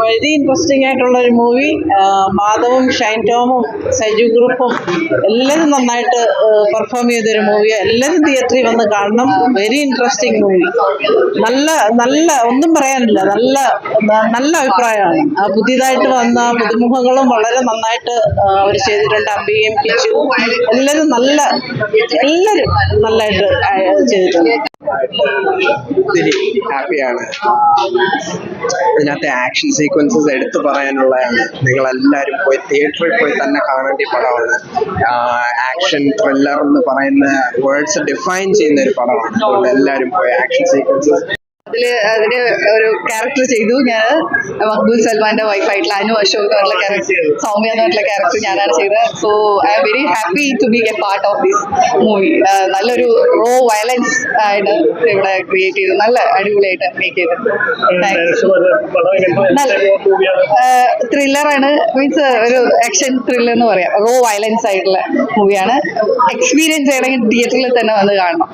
Very interesting ആയിട്ടുള്ള ഒരു movie. മാധവും Shine ടോമും Saju ഗ്രൂപ്പും എല്ലാവരും നന്നായിട്ട് പെർഫോം ചെയ്തൊരു മൂവി. എല്ലാവരും തിയേറ്ററിൽ വന്ന് കാണണം. Very interesting movie. നല്ല നല്ല ഒന്നും പറയാനില്ല. നല്ല നല്ല അഭിപ്രായമാണ്. പുതിയതായിട്ട് വന്ന പുതുമുഖങ്ങളും വളരെ നന്നായിട്ട് അവർ ചെയ്തിട്ടുണ്ട്. അമ്പികയും കിച്ചു എല്ലാവരും നല്ലതായിട്ട് ചെയ്തിട്ടുണ്ട്. ഹാപ്പിയാണ്. ഇതിനകത്തെ ആക്ഷൻ സീക്വൻസസ് എടുത്തു പറയാനുള്ളതാണ്. നിങ്ങളെല്ലാവരും പോയി തിയേറ്ററിൽ പോയി തന്നെ കാണേണ്ട പടമാണ്. ആക്ഷൻ ത്രില്ലർ എന്ന് പറയുന്ന വേർഡ്സ് ഡിഫൈൻ ചെയ്യുന്ന ഒരു പടമാണ്. അതുകൊണ്ട് എല്ലാവരും പോയി ആക്ഷൻ സീക്വൻസസ് അതില് ഒരു ക്യാരക്ടർ ചെയ്തു ഞാൻ. മക്ബൂൽ സൽമാന്റെ വൈഫായിട്ടുള്ള അനു അശോക് എന്ന് പറഞ്ഞ ക്യാരക്ടർ, സൗമ്യ എന്ന് പറഞ്ഞ ക്യാരക്ടർ ഞാനാണ് ചെയ്തത്. So I am very happy to be a part of this movie. നല്ലൊരു റോ വയലൻസ് ആയിട്ട് ഇവിടെ ക്രിയേറ്റ് ചെയ്തു. നല്ല അടിപൊളിയായിട്ട് മേക്ക് ചെയ്തു. ത്രില്ലറാണ്, മീൻസ് ഒരു ആക്ഷൻ ത്രില്ലർ എന്ന് പറയാം. റോ വയലൻസ് ആയിട്ടുള്ള മൂവിയാണ്. എക്സ്പീരിയൻസ് ചെയ്യണമെങ്കിൽ തിയേറ്ററിൽ തന്നെ വന്ന് കാണണം.